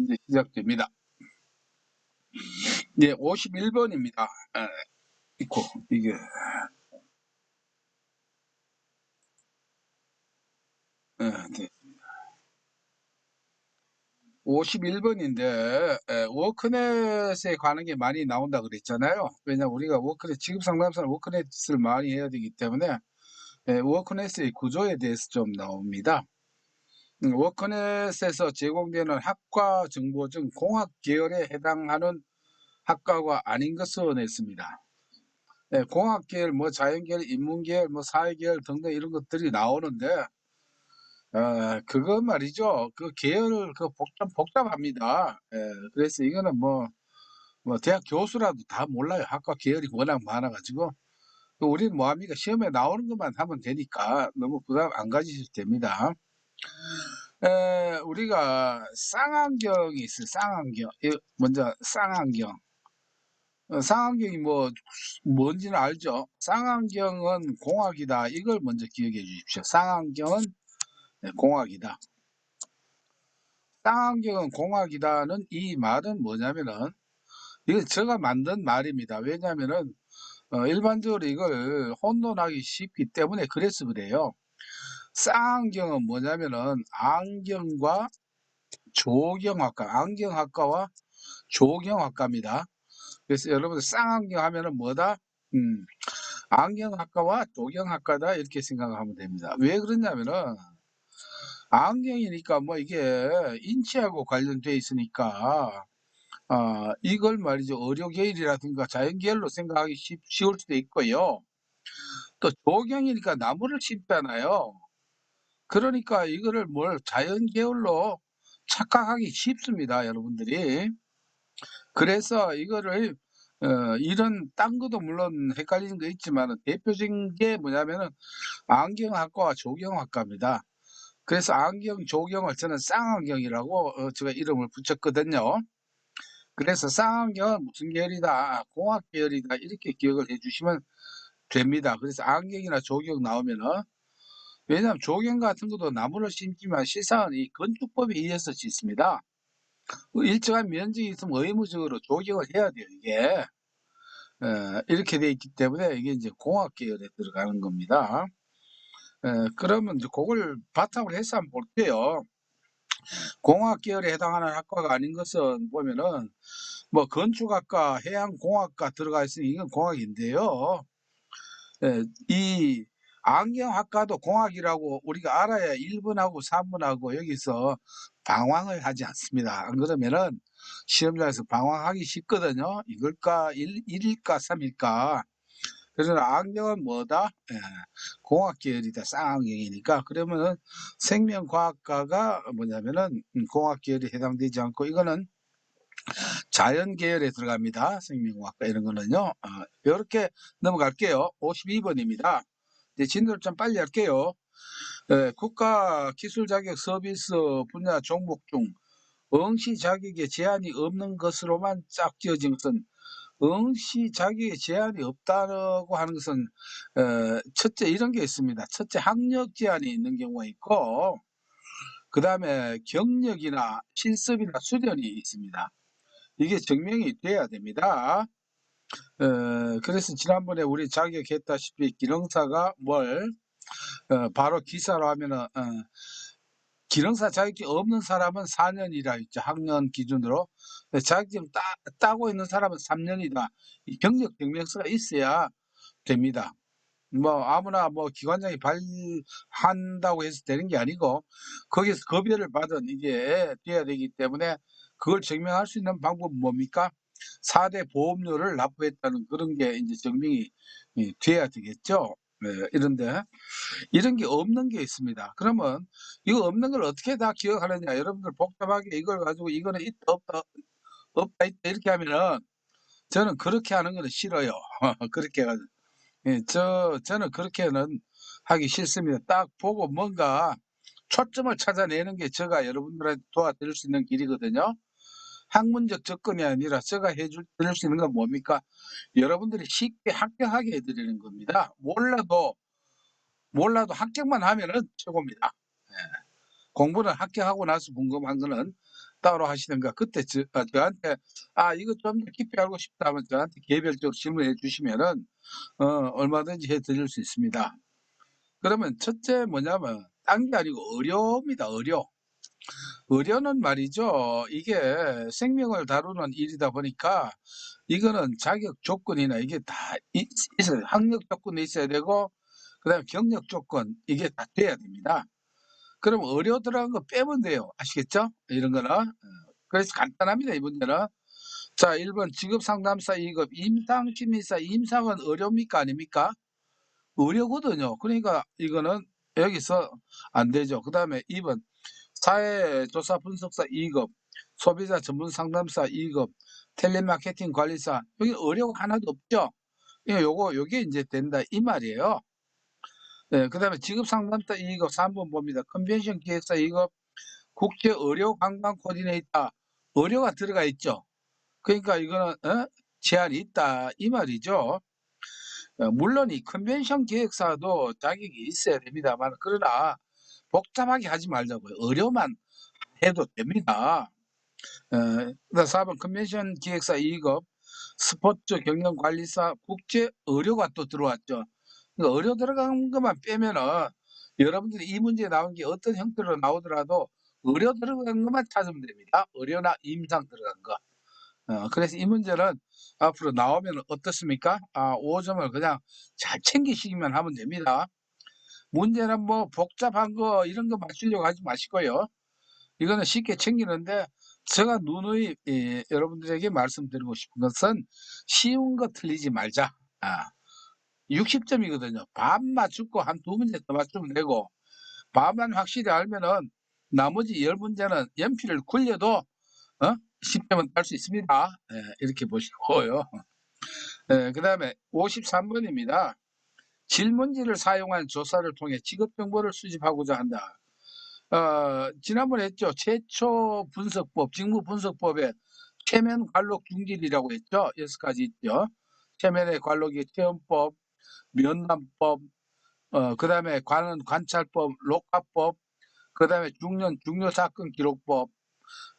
이제 시작됩니다. 네, 51번입니다. 있고, 이게. 네. 51번인데, 워크넷에 관한 게 많이 나온다 그랬잖아요. 왜냐면 우리가 워크넷, 지급 상담사는 워크넷을 많이 해야 되기 때문에, 워크넷의 구조에 대해서 좀 나옵니다. 워크넷에서 제공되는 학과 정보 중 공학 계열에 해당하는 학과가 아닌 것을 냈습니다. 공학 계열, 뭐 자연 계열, 인문 계열, 뭐 사회 계열 등등 이런 것들이 나오는데, 그거 말이죠. 그 계열 그 복잡합니다. 그래서 이거는 뭐 대학 교수라도 다 몰라요. 학과 계열이 워낙 많아가지고. 우리는 뭐합니까? 시험에 나오는 것만 하면 되니까 너무 부담 안 가지셔도 됩니다. 우리가 쌍안경이 있어요. 쌍안경. 먼저 쌍안경. 쌍안경이 뭔지는 알죠? 쌍안경은 공학이다. 이걸 먼저 기억해 주십시오. 쌍안경은 공학이다. 쌍안경은 공학이다는 이 말은 뭐냐면은, 이거 제가 만든 말입니다. 왜냐면은, 일반적으로 이걸 혼돈하기 쉽기 때문에 그래서 그래요. 쌍안경은 뭐냐면은, 안경과 조경학과, 안경학과와 조경학과입니다. 그래서 여러분들 쌍안경 하면은 뭐다? 안경학과와 조경학과다. 이렇게 생각하면 됩니다. 왜 그러냐면은, 안경이니까 뭐 이게 인체하고 관련돼 있으니까, 이걸 말이죠. 의료계열이라든가 자연계열로 생각하기 쉬울 수도 있고요. 또 조경이니까 나무를 심잖아요. 그러니까 이거를 자연계열로 착각하기 쉽습니다, 여러분들이. 그래서 이거를 이런 딴 것도 물론 헷갈리는 거 있지만 대표적인 게 뭐냐면은 안경학과와 조경학과입니다. 그래서 안경, 조경을 저는 쌍안경이라고 제가 이름을 붙였거든요. 그래서 쌍안경은 무슨 계열이다, 공학 계열이다 이렇게 기억을 해주시면 됩니다. 그래서 안경이나 조경 나오면은, 왜냐하면 조경 같은 것도 나무를 심지만 실상은 이 건축법에 의해서 짓습니다. 일정한 면적이 있으면 의무적으로 조경을 해야 돼요. 이게 이렇게 돼 있기 때문에 이게 이제 공학 계열에 들어가는 겁니다. 그러면 이제 그걸 바탕으로 해서 한번 볼게요. 공학 계열에 해당하는 학과가 아닌 것은 보면은 뭐 건축학과, 해양공학과 들어가 있으니 이건 공학인데요. 이 안경학과도 공학이라고 우리가 알아야 1번하고 3번하고 여기서 방황을 하지 않습니다. 안 그러면은 시험장에서 방황하기 쉽거든요. 이걸까 1일까 3일까. 그래서 안경은 뭐다? 공학 계열이다. 쌍안경이니까. 그러면은 생명과학과가 뭐냐면은 공학 계열에 해당되지 않고, 이거는 자연 계열에 들어갑니다. 생명과학과 이런 거는요. 이렇게 넘어갈게요. 52번입니다. 이제 진도를 좀 빨리 할게요. 국가 기술 자격 서비스 분야 종목 중 응시 자격에 제한이 없는 것으로만 짝 지어진 것은, 응시 자격에 제한이 없다고 하는 것은 첫째 이런 게 있습니다. 첫째 학력 제한이 있는 경우가 있고, 그 다음에 경력이나 실습이나 수련이 있습니다. 이게 증명이 돼야 됩니다. 그래서 지난번에 우리 자격했다시피 기능사가 바로 기사로 하면은, 기능사 자격이 없는 사람은 4년이라 있죠. 학년 기준으로. 자격증 따고 있는 사람은 3년이다. 이 경력 증명서가 있어야 됩니다. 뭐 아무나 뭐 기관장이 발한다고 해서 되는 게 아니고, 거기서 급여를 받은 이게 돼야 되기 때문에, 그걸 증명할 수 있는 방법은 뭡니까? 4대 보험료를 납부했다는 그런 게 이제 증명이 돼야 되겠죠. 이런데 이런 게 없는 게 있습니다. 그러면 이거 없는 걸 어떻게 다 기억하느냐? 여러분들 복잡하게 이걸 가지고 이거는 있다 없다 없다 있다 이렇게 하면은, 저는 그렇게 하는 거는 싫어요. 그렇게 해가지고. 저는 그렇게는 하기 싫습니다. 딱 보고 뭔가 초점을 찾아내는 게 제가 여러분들한테 도와드릴 수 있는 길이거든요. 학문적 접근이 아니라 제가 드릴 수 있는 건 뭡니까? 여러분들이 쉽게 합격하게 해드리는 겁니다. 몰라도 합격만 하면은 최고입니다. 공부는 합격하고 나서 궁금한 거는 따로 하시든가 그때 저한테 이거 좀 더 깊이 알고 싶다 하면 저한테 개별적으로 질문해 주시면은 얼마든지 해 드릴 수 있습니다. 그러면 첫째 뭐냐면 딴 게 아니고 의료입니다, 의료. 의료는 말이죠. 이게 생명을 다루는 일이다 보니까 이거는 자격 조건이나 이게 다 있어요. 학력 조건이 있어야 되고 그다음에 경력 조건 이게 다 돼야 됩니다. 그럼 의료 들어간 거 빼면 돼요. 아시겠죠? 이런 거는. 그래서 간단합니다, 이 문제는. 자, 1번 직업 상담사 2급 임상 심리사 임상은 의료입니까 아닙니까? 의료거든요. 그러니까 이거는 여기서 안 되죠. 그다음에 2번 사회조사 분석사 2급 소비자 전문 상담사 2급 텔레마케팅 관리사 여기 의료가 하나도 없죠. 예, 요게 인제 된다 이 말이에요. 예, 그다음에 직업 상담사 2급 3번 봅니다. 컨벤션 기획사 2급 국제 의료 관광 코디네이터 의료가 들어가 있죠. 그러니까 이거는 제한이 있다 이 말이죠. 물론 이 컨벤션 기획사도 자격이 있어야 됩니다만 그러나 복잡하게 하지 말자고요. 의료만 해도 됩니다. 그다음 4번 컨벤션 기획사 2급 스포츠 경영 관리사 국제 의료가 또 들어왔죠. 그러니까 의료 들어간 것만 빼면은 여러분들이 이 문제에 나온 게 어떤 형태로 나오더라도 의료 들어간 것만 찾으면 됩니다. 의료나 임상 들어간 거. 그래서 이 문제는 앞으로 나오면 어떻습니까? 5 점을 그냥 잘 챙기시기만 하면 됩니다. 문제는 뭐 복잡한 거 이런 거 맞추려고 하지 마시고요. 이거는 쉽게 챙기는데 제가 누누이 여러분들에게 말씀드리고 싶은 것은 쉬운 거 틀리지 말자. 아 60 점이거든요. 반 맞추고 한 2 문제 더 맞추면 되고 반만 확실히 알면은 나머지 10 문제는 연필을 굴려도 10 점은 딸 수 있습니다. 예, 이렇게 보시고요. 예, 그다음에 53 번입니다. 질문지를 사용한 조사를 통해 직업 정보를 수집하고자 한다. 지난번에 했죠. 최초 분석법, 직무 분석법에 최면 관록 중질이라고 했죠. 6가지 있죠. 최면의 관록이 체험법, 면담법, 그다음에 관찰법, 녹화법, 그다음에 중요 사건 기록법,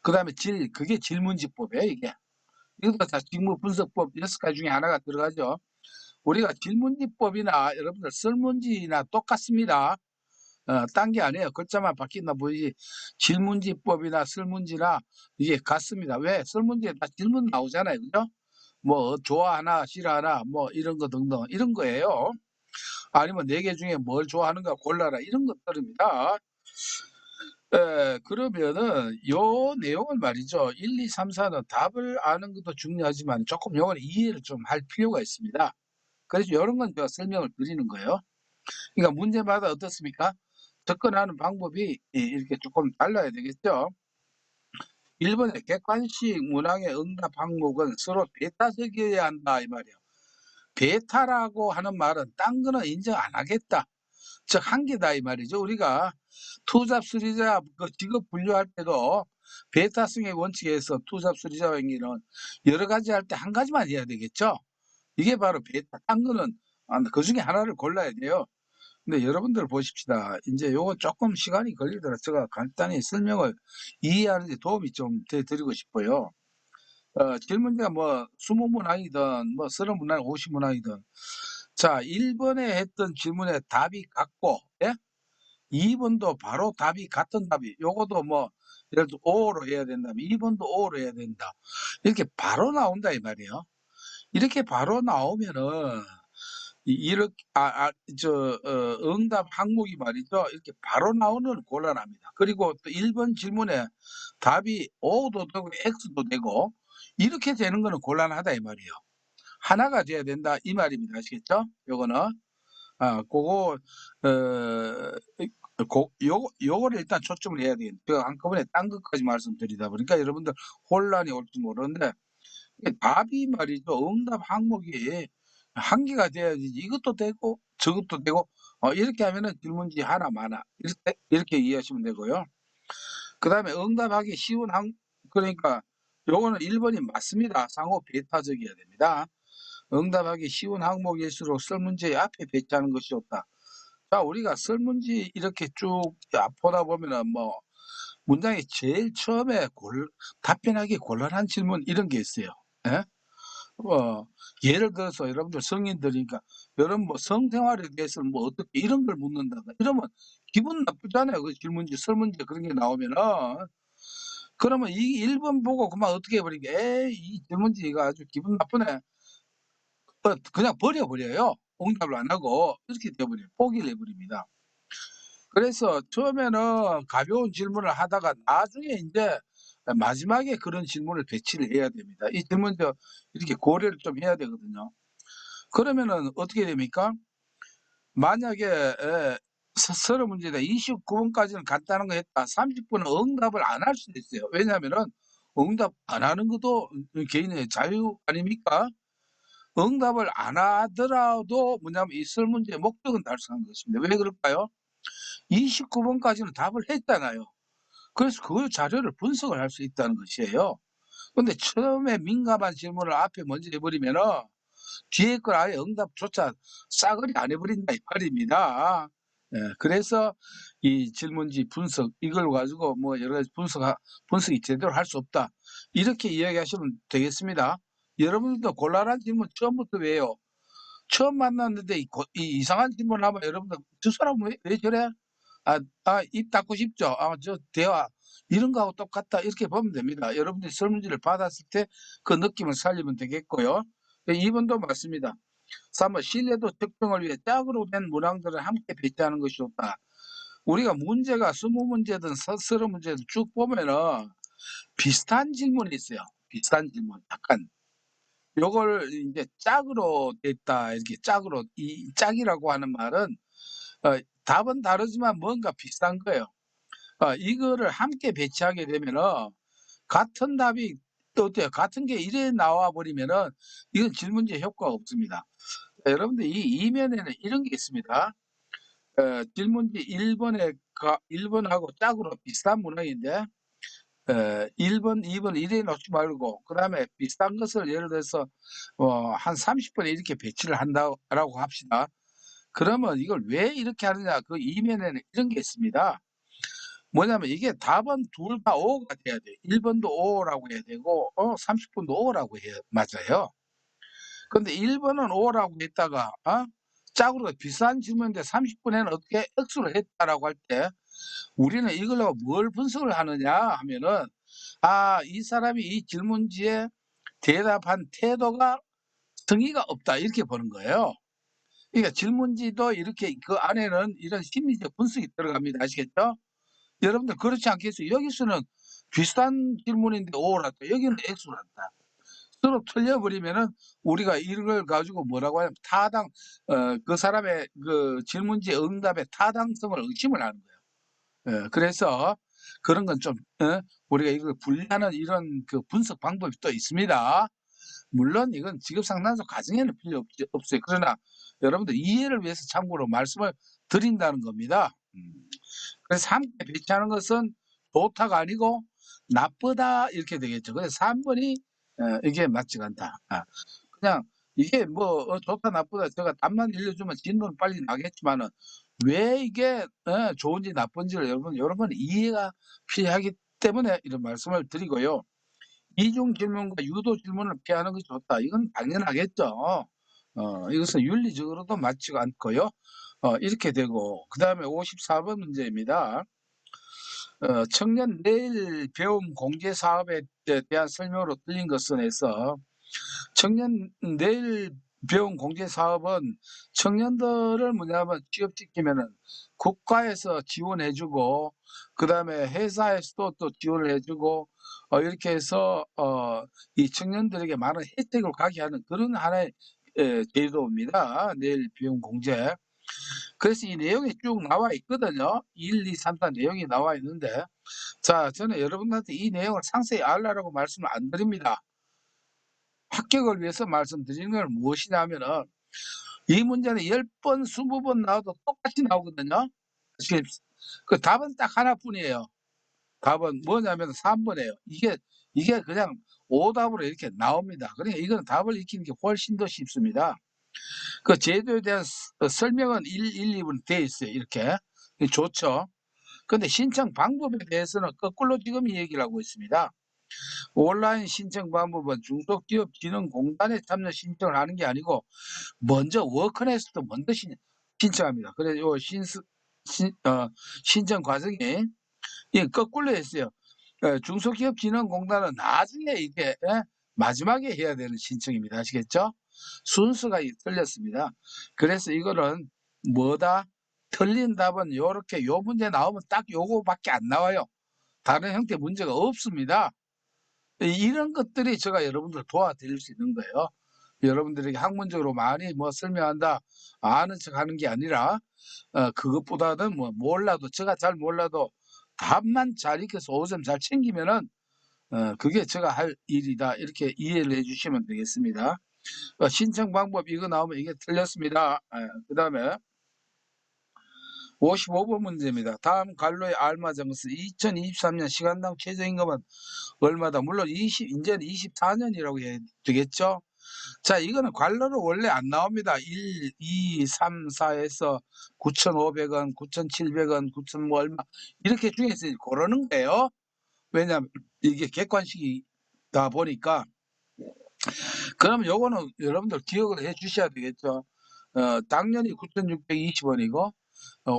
그다음에 그게 질문지법이에요, 이게. 이것도 다 직무 분석법 6가지 중에 하나가 들어가죠. 우리가 질문지법이나 여러분들 설문지나 똑같습니다. 딴 게 아니에요. 글자만 바뀐다 보이지 질문지법이나 설문지나 이게 같습니다. 왜? 설문지에 다 질문 나오잖아요. 그죠? 뭐 좋아하나 싫어하나 뭐 이런 거 등등 이런 거예요. 아니면 4개 중에 뭘 좋아하는가 골라라 이런 것들입니다. 그러면은 요 내용을 말이죠. 1, 2, 3, 4는 답을 아는 것도 중요하지만 조금 요거는 이해를 좀 할 필요가 있습니다. 그래서 요런 건 제가 설명을 드리는 거예요. 그러니까 문제마다 어떻습니까? 접근하는 방법이 이렇게 조금 달라야 되겠죠. 1 번에 객관식 문항의 응답 항목은 서로 배타적이어야 한다 이 말이에요. 배타라고 하는 말은 딴 거는 인정 안 하겠다. 즉 한계다 이 말이죠. 우리가 투잡 수리자 그 직업 분류할 때도 배타성의 원칙에서 투잡 수리자 행위는 여러 가지 할 때 한 가지만 해야 되겠죠. 이게 바로 배타. 딴 거는 그중에 하나를 골라야 돼요. 근데 여러분들 보십시다. 인제 요거 쪼끔 시간이 걸리더라도 제가 간단히 설명을 이해하는 데 도움이 좀 돼 드리고 싶어요. 질문지가 뭐 20 문항이든 뭐 30 문항, 50 문항이든 자 1 번에 했던 질문에 답이 같고 예? 2 번도 바로 답이 같은 답이 요것도 뭐 예를 들어 O로 해야 된다면 2 번도 O로 해야 된다. 이렇게 바로 나온다 이 말이에요. 이렇게 바로 나오면은 이렇게 응답 항목이 말이죠. 이렇게 바로 나오는 곤란합니다. 그리고 또 1번 질문에 답이 O도 되고 X도 되고 이렇게 되는 거는 곤란하다 이 말이에요. 하나가 돼야 된다 이 말입니다. 아시겠죠? 요거는. 고거 이 요거를 일단 초점을 해야 되겠네요. 제가 한꺼번에 딴 것까지 말씀드리다 보니까 여러분들 혼란이 올지 모르는데 이게 답이 말이죠. 응답 항목이 한 개가 돼야지 이것도 되고 저것도 되고 이렇게 하면은 질문지 하나 많아. 이렇게 이해하시면 되고요. 그다음에 응답하기 쉬운 그러니까 요거는 1 번이 맞습니다. 상호 배타적이어야 됩니다. 응답하기 쉬운 항목일수록 설문지의 앞에 배치하는 것이 좋다. 자 우리가 설문지 이렇게 쭉 보다 보면은 뭐 문장이 제일 처음에 답변하기 곤란한 질문 이런 게 있어요. 예? 예를 들어서 여러분들 성인들이니까 여러분 뭐 성생활에 대해서는 뭐 어떻게 이런 걸 묻는다든가 이러면 기분 나쁘잖아요. 그 질문지 설문지 그런 게 나오면은. 그러면 이 1번 보고 그만 어떻게 해 버리게 '에이 이 질문지 이거 아주 기분 나쁘네.' 그냥 버려 버려요. 응답을 안 하고 이렇게 돼 버려요. 포기를 해 버립니다. 그래서 처음에는 가벼운 질문을 하다가 나중에 인제 마지막에 그런 질문을 배치를 해야 됩니다. 이 질문도 이렇게 고려를 좀 해야 되거든요. 그러면은 어떻게 됩니까? 만약에 서너 문제다 29 번까지는 간단한 거 했다. 30 분은 응답을 안 할 수도 있어요. 왜냐하면은 응답 안 하는 것도 개인의 자유 아닙니까? 응답을 안 하더라도 뭐냐면 이 설문지의 목적은 달성한 것입니다. 왜 그럴까요? 29 번까지는 답을 했잖아요. 그래서 그 자료를 분석을 할 수 있다는 것이에요. 근데 처음에 민감한 질문을 앞에 먼저 해 버리면은 뒤에 걸 아예 응답조차 싸그리 안 해 버린다 이 말입니다. 예. 그래서 이 질문지 분석 이걸 가지고 뭐 여러 가지 분석이 제대로 할 수 없다. 이렇게 이야기하시면 되겠습니다. 여러분들도 곤란한 질문 처음부터 왜요? 처음 만났는데 이 이상한 질문을 하면 여러분들 '저 사람 왜 저래? 입 닫고 싶죠? 저 대화 이런 거하고 똑같다.' 이렇게 보면 됩니다. 여러분들이 설문지를 받았을 때 그 느낌을 살리면 되겠고요. 2 번도 맞습니다. 3 번 신뢰도 측정을 위해 짝으로 된 문항들을 함께 배치하는 것이 좋다. 우리가 문제가 20 문제든 30 문제든 쭉 보면은 비슷한 질문이 있어요. 비슷한 질문 약간. 요걸 인제 짝으로 됐다 이렇게 짝으로 이 짝이라고 하는 말은 답은 다르지만 뭔가 비슷한 거예요. 이거를 함께 배치하게 되면은 같은 답이 또 어때요? 같은 게 이래 나와 버리면은 이건 질문지에 효과가 없습니다. 여러분들 이 이면에는 이런 게 있습니다. 질문지 1 번에 1 번하고 짝으로 비슷한 문항인데 1 번, 2번 이래 놓지 말고 그다음에 비슷한 것을 예를 들어서 한 30 번에 이렇게 배치를 한다라고 합시다. 그러면 이걸 왜 이렇게 하느냐 그 이면에는 이런 게 있습니다. 뭐냐면 이게 답은 둘 다 O가 돼야 돼요. 1 번도 O라고 해야 되고 30 번도 O라고 해야 맞아요. 근데 1 번은 O라고 했다가 짝으로 비슷한 질문인데 30 번에는 어떻게 X로 했다라고 할 때 우리는 이걸로 뭘 분석을 하느냐 하면은 '이 사람이 이 질문지에 대답한 태도가 성의가 없다.' 이렇게 보는 거예요. 그러니까 질문지도 이렇게 그 안에는 이런 심리적 분석이 들어갑니다. 아시겠죠? 여러분들 그렇지 않겠어요? 여기서는 비슷한 질문인데 O를 했다. 여기는 X를 했다. 서로 틀려 버리면은 우리가 이걸 가지고 뭐라고 하냐면 그 사람의 그 질문지의 응답의 타당성을 의심을 하는 거예요. 그래서 그런 건 좀 우리가 이걸 분리하는 이런 그 분석 방법이 또 있습니다. 물론 이건 직업 상담소 과정에는 필요 없어요. 그러나 여러분들 이해를 위해서 참고로 말씀을 드린다는 겁니다. 그래서 함께 배치하는 것은 좋다가 아니고 나쁘다 이렇게 되겠죠. 그래서 3 번이 이게 맞지가 않다. 그냥 이게 뭐 좋다 나쁘다 제가 답만 일러주면 진도는 빨리 나겠지만은 왜 이게 좋은지 나쁜지를 여러 번 이해가 필요하기 때문에 이런 말씀을 드리고요. 이중 질문과 유도 질문을 피하는 것이 좋다. 이건 당연하겠죠. 이것은 윤리적으로도 맞지가 않고요. 이렇게 되고 그다음에 54번 문제입니다. 청년 내일 배움 공제 사업에 대한 설명으로 틀린 것은 해서 청년 내일 배움 공제 사업은 청년들을 뭐냐면 취업시키면은 국가에서 지원해 주고 그다음에 회사에서도 또 지원을 해 주고 이렇게 해서 이 청년들에게 많은 혜택을 가게 하는 그런 하나의 제도입니다. 내일 비용 공제. 그래서 이 내용이 쭉 나와 있거든요. 1, 2, 3, 4 내용이 나와 있는데 자 저는 여러분한테 이 내용을 상세히 알라라고 말씀을 안 드립니다. 합격을 위해서 말씀드리는 건 무엇이냐면은 이 문제는 10 번, 20번 나와도 똑같이 나오거든요. 지금 그 답은 딱 하나뿐이에요. 답은 뭐냐면 3 번이에요. 이게 그냥 오답으로 이렇게 나옵니다. 그러니까 이거는 답을 익히는 게 훨씬 더 쉽습니다. 그 제도에 대한 설명은 1, 2번 돼 있어요, 이렇게. 좋죠. 근데 신청 방법에 대해서는 거꾸로 지금 이 얘기를 하고 있습니다. 온라인 신청 방법은 중소기업진흥공단에 참여 신청을 하는 게 아니고 먼저 워크넷부터 먼저 신청합니다. 그래서 요 신청 과정이 거꾸로 했어요. 중소기업진흥공단은 나중에 이게 마지막에 해야 되는 신청입니다. 아시겠죠? 순서가 틀렸습니다. 그래서 이거는 뭐다? 틀린 답은 요렇게 요 문제 나오면 딱 요거밖에 안 나와요. 다른 형태 문제가 없습니다. 이런 것들이 제가 여러분들 도와드릴 수 있는 거예요. 여러분들에게 학문적으로 많이 뭐 설명한다, 아는 척 하는 게 아니라, 그것보다는 뭐 몰라도, 제가 잘 몰라도 답만 잘 익혀서 5점 잘 챙기면은, 그게 제가 할 일이다. 이렇게 이해를 해 주시면 되겠습니다. 신청 방법 이거 나오면 이게 틀렸습니다. 그 다음에 55번 문제입니다. 다음 관로에 알맞은 것은 2023년 시간당 최저임금은 얼마다? 물론 이제는 24년이라고 해야 되겠죠? 자, 이거는 관로로 원래 안 나옵니다. 1, 2, 3, 4에서 9,500원, 9,700원, 9,000 뭐 얼마 이렇게 중에서 고르는 거예요. 왜냐하면 이게 객관식이다 보니까. 그럼 요거는 여러분들 기억을 해 주셔야 되겠죠. 당연히 9,620원이고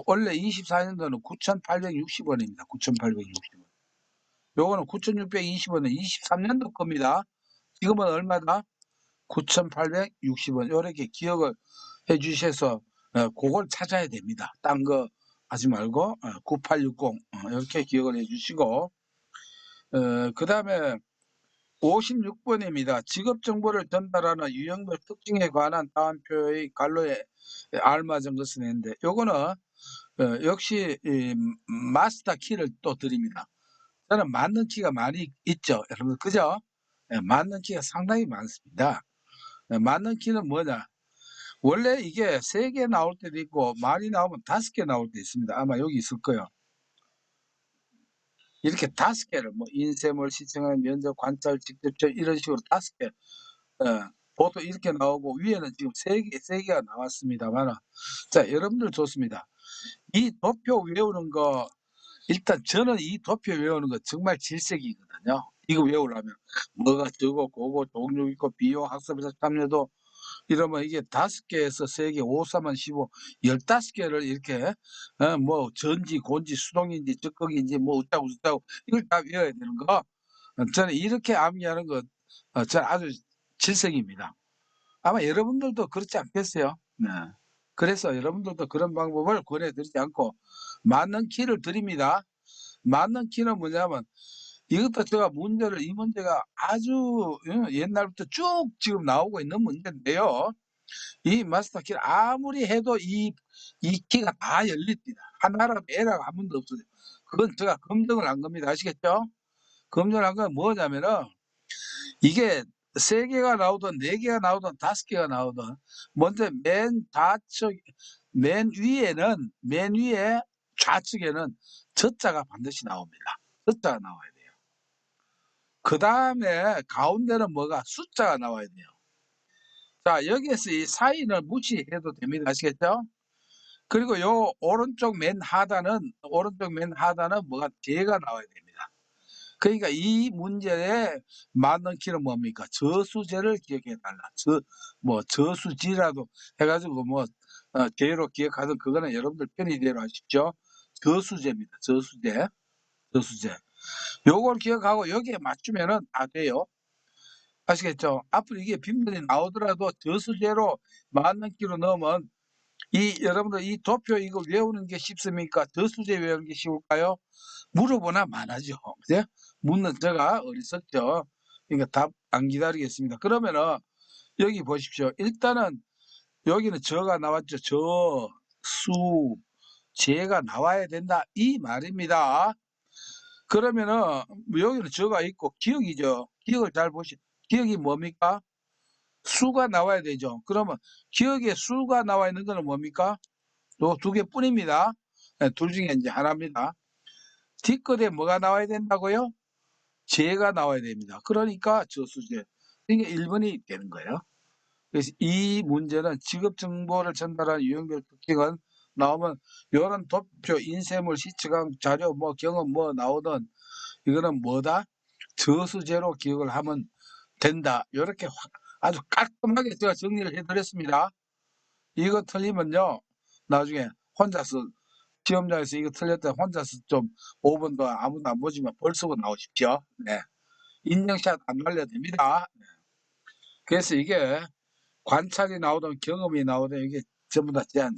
원래 24년도는 9,860원입니다. 9,860원. 요거는 9,620원은 23년도 겁니다. 지금은 얼마다? 9,860원. 요렇게 기억을 해 주셔서 그걸 찾아야 됩니다. 딴 거 하지 말고 9860 이렇게 기억을 해 주시고 그다음에 56번입니다. 직업 정보를 전달하는 유형별 특징에 관한 다음 표의 관로에 알맞은 것은 했는데 요거는 역시 이 마스터 키를 또 드립니다. 저는 맞는 키가 많이 있죠. 여러분 그죠? 맞는 키가 상당히 많습니다. 맞는 키는 뭐냐? 원래 이게 3개 나올 때도 있고 많이 나오면 5개 나올 때 있습니다. 아마 여기 있을 거예요. 이렇게 5개를 뭐 인쇄물 시청하는 면접 관찰 직접적 이런 식으로 5개 보통 이렇게 나오고 위에는 지금 3개가 나왔습니다만 자 여러분들 좋습니다. 이 도표 외우는 거 일단 저는 이 도표 외우는 거 정말 질색이거든요. 이거 외우려면 뭐가 저거 고거 종류 있고 비용 학습에서 참여도 이러면 이게 5개에서 3개, 5, 3은 15, 15개를 이렇게 뭐 전지, 곤지, 수동인지, 적극인지 뭐 어쩌고 저쩌고 이걸 다 외워야 되는 거. 저는 이렇게 암기하는 거 저는 아주 질색입니다. 아마 여러분들도 그렇지 않겠어요? 네. 그래서 여러분들도 그런 방법을 권해드리지 않고 맞는 키를 드립니다. 맞는 키는 뭐냐면 이것도 제가 이 문제가 아주 옛날부터 쭉 지금 나오고 있는 문제인데요. 이 마스터 키를 아무리 해도 이 키가 다 열립니다. 하나라도 에러가 한 번도 없어요. 그건 제가 검증을 한 겁니다. 아시겠죠? 검증을 한 건 뭐냐면은 이게 3개가 나오든 4개가 나오든 5개가 나오든 먼저 맨 위에 좌측에는 저자가 반드시 나옵니다. 저자가 나와야 돼요. 그 다음에 가운데는 뭐가 숫자가 나와야 돼요. 자, 여기에서 이 사이는 무시해도 됩니다. 아시겠죠? 그리고 요 오른쪽 맨 하단은 뭐가 제가 나와야 됩니다. 그러니까 이 문제에 맞는 키는 뭡니까? 저수제를 기억해 달라. 저수지라도 해가지고 제로 기억하든 그거는 여러분들 편의대로 하십시오. 저수제입니다. 저수제. 요걸 기억하고 여기에 맞추면은 다 돼요. 아시겠죠? 앞으로 이게 빈번히 나오더라도 저수제로 맞는 키로 넣으면 여러분들 이 도표 이거 외우는 게 쉽습니까? 저수제 외우는 게 쉬울까요? 물어보나 마나죠. 그죠? 묻는 제가 어리석죠. 그러니까 답 안 기다리겠습니다. 그러면은 여기 보십시오. 일단은 여기는 저가 나왔죠. 제가 나와야 된다. 이 말입니다. 그러면은 여기는 저가 있고 기억이죠. 기억을 잘 기억이 뭡니까? 수가 나와야 되죠. 그러면 기억에 수가 나와 있는 거는 뭡니까? 요 2개뿐입니다. 둘 중에 이제 하나입니다. 뒷끝에 뭐가 나와야 된다고요? 제가 나와야 됩니다. 그러니까 저수제. 이게 1번이 되는 거예요. 그래서 이 문제는 직업 정보를 전달하는 유형별 특징은 나오면 요런 도표, 인쇄물, 시측강 자료, 뭐 경험 뭐 나오든 이거는 뭐다? 저수제로 기억을 하면 된다. 요렇게 아주 깔끔하게 제가 정리를 해 드렸습니다. 이거 틀리면요, 나중에 혼자서 시험장에서 이거 틀렸다 혼자서 좀 5분 동안 아무도 안 보지만 벌 쓰고 나오십시오. 네. 인증샷 안 날려도 됩니다. 그래서 이게 관찰이 나오든 경험이 나오든 이게 전부 다 제한.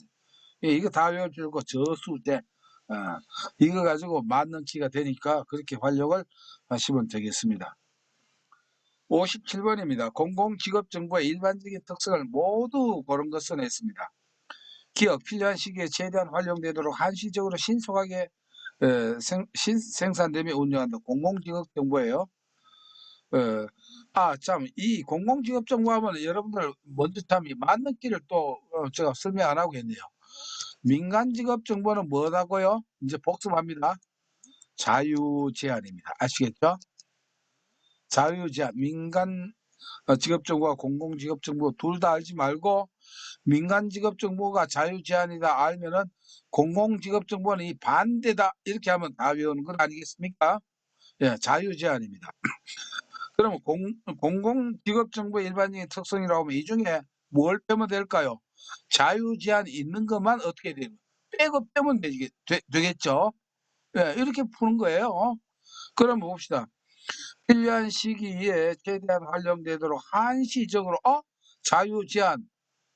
이거 다 외워주고 저수제, 어, 이거 가지고 만능치가 되니까 그렇게 활용을 하시면 되겠습니다. 57번입니다. 공공직업정보의 일반적인 특성을 모두 고른 것은 했습니다. 기업 필요한 시기에 최대한 활용되도록 한시적으로 신속하게 생산되며 운영한다. 공공직업정보예요. 참, 이 공공직업정보하면 여러분들 먼저 참 이 맞는기를 또 제가 설명 안 하고 있네요. 민간직업정보는 뭐라고요? 이제 복습합니다. 자유제한입니다. 아시겠죠? 자유제한, 민간 직업정보와 공공직업정보 둘 다 알지 말고 민간직업정보가 자유제한이다 알면은 공공직업정보는 이 반대다 이렇게 하면 다 외우는 건 아니겠습니까? 예, 자유제한입니다. 그러면 공공직업정보의 일반적인 특성이라고 하면 이 중에 뭘 빼면 될까요? 자유제한 있는 것만 어떻게 되는 빼고 빼면 되겠죠? 예, 이렇게 푸는 거예요. 그럼 봅시다. 필요한 시기에 최대한 활용되도록 한시적으로 자유제한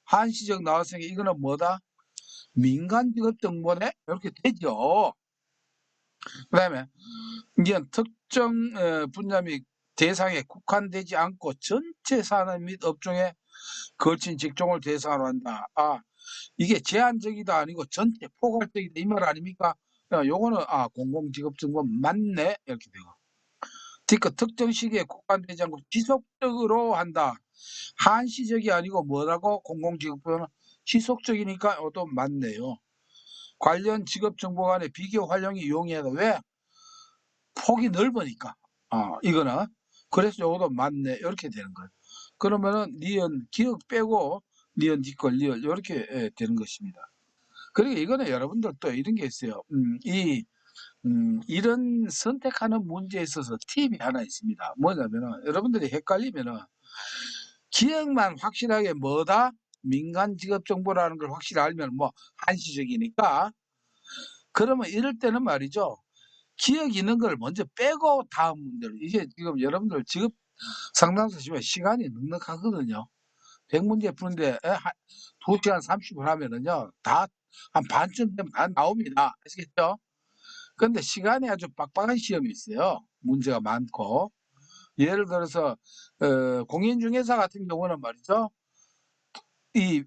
한시적 나왔으니까 이거는 뭐다? 민간직업정보네? 이렇게 되죠. 그 다음에 이제 특정 분야 및 대상에 국한되지 않고 전체 산업 및 업종에 걸친 직종을 대상으로 한다. 이게 제한적이다 아니고 전체 포괄적이다 이 말 아닙니까? 요거는 공공직업정보 맞네 이렇게 되고. 그러니까 특정 시기에 국한되지 않고 지속적으로 한다. 한시적이 아니고 뭐라고? 공공직업정보는 지속적이니까 또 맞네요. 관련 직업정보 간의 비교 활용이 용이하다. 왜? 폭이 넓으니까. 이거는. 그래서 요것도 맞네. 이렇게 되는 거예요. 그러면은 니은 기억 빼고 니은 뒷걸 리을 이렇게 되는 것입니다. 그리고 이거는 여러분들 또 이런 게 있어요. 이런 선택하는 문제에 있어서 팁이 하나 있습니다. 뭐냐면은 여러분들이 헷갈리면은 기억만 확실하게 뭐다? 민간 직업 정보라는 걸 확실히 알면 뭐 한시적이니까 그러면 이럴 때는 말이죠. 기억 있는 걸 먼저 빼고 다음 문제를 이게 지금 여러분들 직업 상담소 시면 시간이 넉넉하거든요. 100문제 푸는데 2시간 30분 하면은요. 다 한 반쯤 되면 다 나옵니다. 아시겠죠? 근데 시간이 아주 빡빡한 시험이 있어요. 문제가 많고. 예를 들어서 공인중개사 같은 경우는 말이죠. 이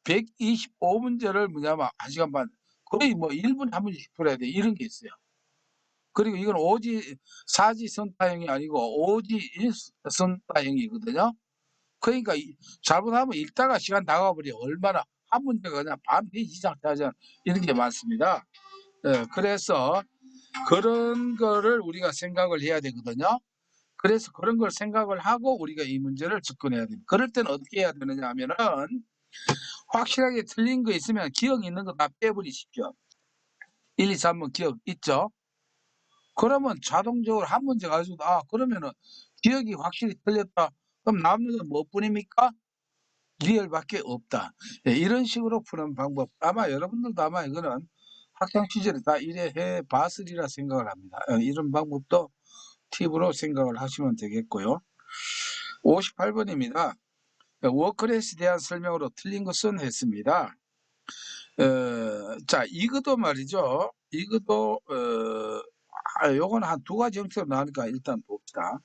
125문제를 뭐냐면 1시간 반 거의 뭐 1분에 한 번씩 풀어야 돼. 이런 게 있어요. 그리고 이건 사지선타형이 아니고 오지선타형이거든요. 그러니까 잘못하면 읽다가 시간 나가버려. 얼마나 한 문제가 그냥 반 페이지 이상 짜져 이런 게 많습니다. 그래서 그런 거를 우리가 생각을 해야 되거든요. 그래서 그런 걸 생각을 하고 우리가 이 문제를 접근해야 됩니다. 그럴 때는 어떻게 해야 되느냐 하면은 확실하게 틀린 거 있으면 기억 있는 거 다 빼버리십시오. 1, 2, 3번 기억 있죠? 그러면 자동적으로 한 문제 가지고도 그러면은 기억이 확실히 틀렸다. 그럼 남는 건 뭐뿐입니까? 리얼밖에 없다. 이런 식으로 푸는 방법 아마 여러분들도 아마 이거는 학창 시절에 다 이래 해 봤으리라 생각을 합니다. 이런 방법도 팁으로 생각을 하시면 되겠고요. 58번입니다. 워크레스에 대한 설명으로 틀린 것은 했습니다. 자, 이것도 말이죠. 이것도 요거는 한 두 가지 형태로 나오니까 일단 봅시다.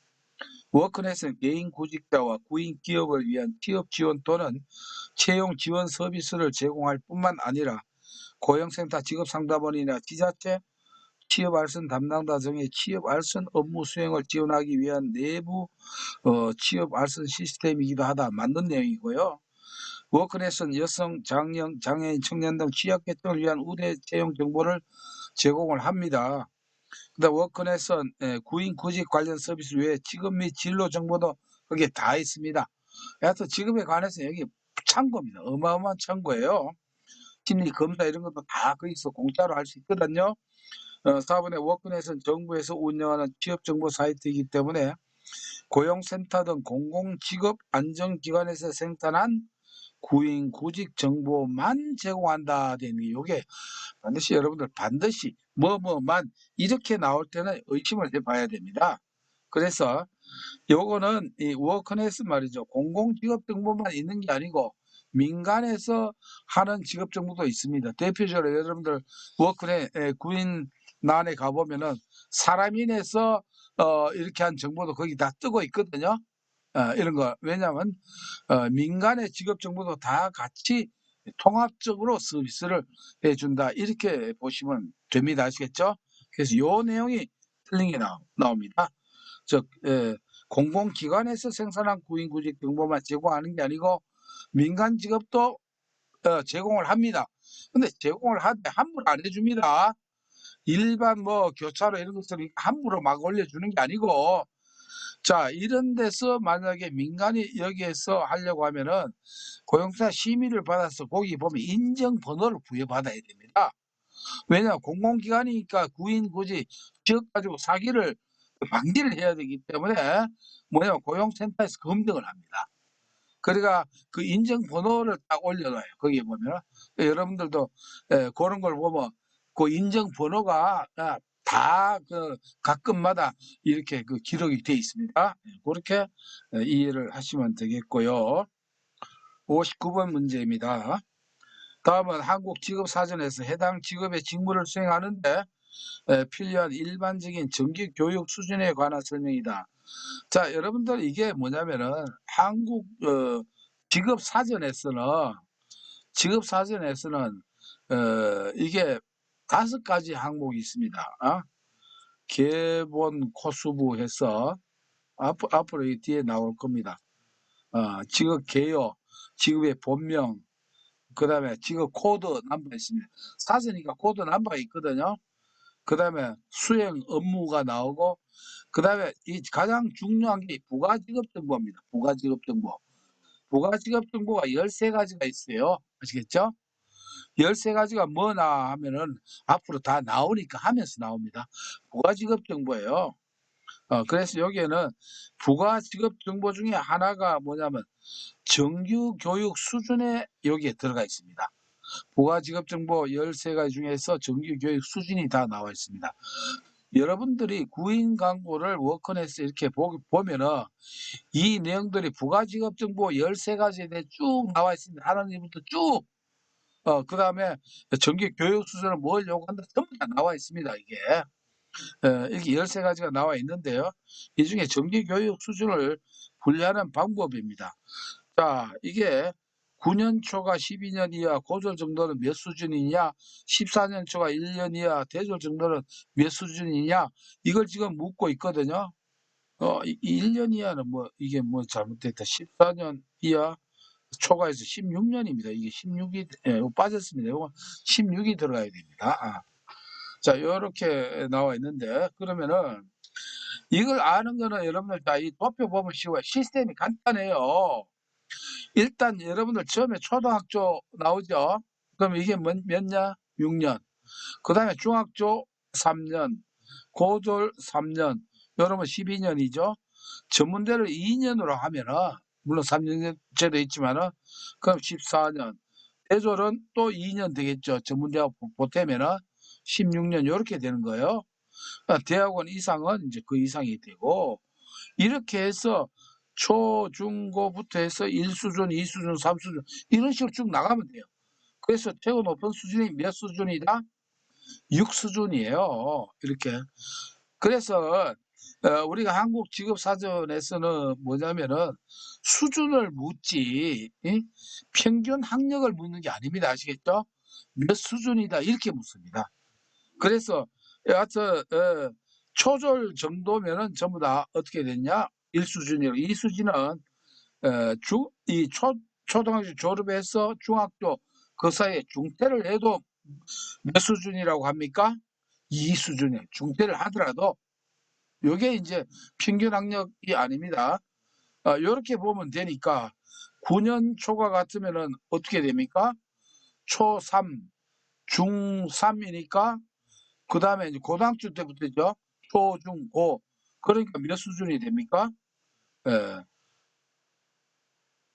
워크넷은 개인 구직자와 구인 기업을 위한 취업 지원 또는 채용 지원 서비스를 제공할 뿐만 아니라 고용센터 직업상담원이나 지자체 취업 알선 담당자 등의 취업 알선 업무 수행을 지원하기 위한 내부 취업 알선 시스템이기도 하다. 맞는 내용이고요. 워크넷은 여성, 장애인, 청년 등 취약계층을 위한 우대 채용 정보를 제공을 합니다. 그다음 워크넷은 구인 구직 관련 서비스 외에 직업 및 진로 정보도 거기에 다 있습니다. 하여튼 직업에 관해서 여기 창고입니다. 어마어마한 창고예요. 심리 검사 이런 것도 다 거기서 공짜로 할 수 있거든요. 4번에 워크넷은 정부에서 운영하는 취업 정보 사이트이기 때문에 고용센터 등 공공직업 안정기관에서 생산한 구인 구직 정보만 제공한다 되니 요게 반드시 여러분들 반드시 뭐뭐만 이렇게 나올 때는 의심을 해 봐야 됩니다. 그래서 요거는 이 워크넷은 말이죠. 공공직업 정보만 있는 게 아니고 민간에서 하는 직업 정보도 있습니다. 대표적으로 여러분들 워크넷 구인란에 가 보면은 사람인에서 이렇게 한 정보도 거기 다 뜨고 있거든요. 이런 거. 왜냐하면 민간의 직업 정보도 다 같이 통합적으로 서비스를 해 준다. 이렇게 보시면 됩니다. 아시겠죠? 그래서 요 내용이 틀린 게 나옵니다. 즉 공공기관에서 생산한 구인구직 정보만 제공하는 게 아니고 민간 직업도 제공을 합니다. 근데 제공을 하는데 함부로 안 해줍니다. 일반 뭐 교차로 이런 것들을 함부로 막 올려주는 게 아니고 자 이런 데서 만약에 민간이 여기에서 하려고 하면은 고용사 심의를 받아서 거기 보면 인정번호를 부여받아야 됩니다. 왜냐 공공기관이니까 구인구직 지역 가지고 사기를 방지를 해야 되기 때문에 뭐냐면 고용센터에서 검증을 합니다. 그러니까 그 인증번호를 딱 올려놔요. 거기에 보면은. 여러분들도 그런 걸 보면 그 인증번호가 다 그 각 건마다 이렇게 그 기록이 돼 있습니다. 그렇게 이해를 하시면 되겠고요. 59번 문제입니다. 다음은 한국직업사전에서 해당 직업의 직무를 수행하는데 필요한 일반적인 정규 교육 수준에 관한 설명이다. 자, 여러분들 이게 뭐냐면은 한국 직업사전에서는 이게 5가지 항목이 있습니다. 계본 코수부 해서 앞으로 이 뒤에 나올 겁니다. 직업 개요, 직업의 본명, 그다음에 직업 코드 넘버 있습니다. 사전이니까 코드 넘버가 있거든요. 그다음에 수행 업무가 나오고 그다음에 이 가장 중요한 게 부가직업 정보입니다. 부가직업 정보. 부가직업 정보가 13가지가 있어요. 아시겠죠? 13가지가 뭐나 하면은 앞으로 다 나오니까 하면서 나옵니다. 부가직업 정보예요. 그래서 여기에는 부가직업 정보 중에 하나가 뭐냐면 정규 교육 수준에 여기에 들어가 있습니다. 부가직업 정보 13가지 중에서 정규 교육 수준이 다 나와 있습니다. 여러분들이 구인 광고를 워크넷에서 이렇게 보면은 이 내용들이 부가직업 정보 13가지에 대해 쭉 나와 있습니다. 하나님부터 쭉. 그다음에 정규 교육 수준을 뭘 요구한다 전부 다 나와 있습니다, 이게. 이렇게 13가지가 나와 있는데요. 이 중에 정규 교육 수준을 분류하는 방법입니다. 자, 이게 9년 초가 12년 이하 고졸 정도는 몇 수준이냐, 14년 초가 1년 이하 대졸 정도는 몇 수준이냐, 이걸 지금 묻고 있거든요. 1년 이하는 뭐, 이게 뭐 잘못됐다. 14년 이하 초과해서 16년입니다. 이게 16이, 빠졌습니다. 이거 16이 들어가야 됩니다. 자, 요렇게 나와 있는데, 그러면은, 이걸 아는 거는 여러분들 다 이 도표 보면 쉬워요. 시스템이 간단해요. 일단 여러분들 처음에 초등학교 나오죠? 그럼 이게 몇 년? 6년. 그 다음에 중학교 3년, 고졸 3년, 여러분 12년이죠? 전문대를 2년으로 하면은, 물론 3년제도 있지만은, 그럼 14년. 대졸은 또 2년 되겠죠. 전문대학 보태면은 16년 요렇게 되는 거예요. 대학원 이상은 이제 그 이상이 되고, 이렇게 해서 초중고부터 해서 1수준, 2수준, 3수준 이런 식으로 쭉 나가면 돼요. 그래서 최고 높은 수준이 몇 수준이다? 6수준이에요. 이렇게. 그래서 우리가 한국 직업사전에서는 뭐냐면은 수준을 묻지 평균 학력을 묻는 게 아닙니다. 아시겠죠? 몇 수준이다 이렇게 묻습니다. 그래서 여하튼 초졸 정도면은 전부 다 어떻게 됐냐? 1수준이고 2수준은 초등학교 졸업해서 중학교 그 사이에 중퇴를 해도 몇 수준이라고 합니까? 2수준이에요. 중퇴를 하더라도 요게 이제 평균 학력이 아닙니다. 요렇게 보면 되니까 9년 초과 같으면은 어떻게 됩니까? 초3, 중3이니까 그다음에 이제 고등학교 때부터죠. 초, 중, 고. 그러니까 몇 수준이 됩니까? 예.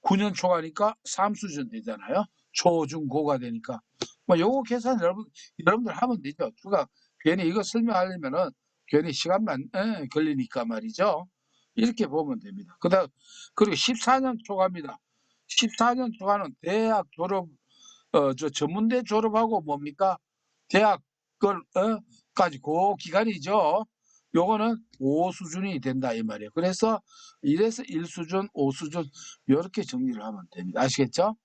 9년 초가니까 3수준 되잖아요. 초, 중, 고가 되니까. 뭐 요거 계산 여러분들 하면 되죠. 제가 괜히 이거 설명하려면은 괜히 시간만 걸리니까 말이죠. 이렇게 보면 됩니다. 그리고 14년 초과입니다. 14년 초과는 대학 졸업, 전문대 졸업하고 뭡니까? 대학을, 까지 그 기간이죠. 요거는 5 수준이 된다 이 말이에요. 그래서 1에서 1수준, 5수준 요렇게 정리를 하면 됩니다. 아시겠죠?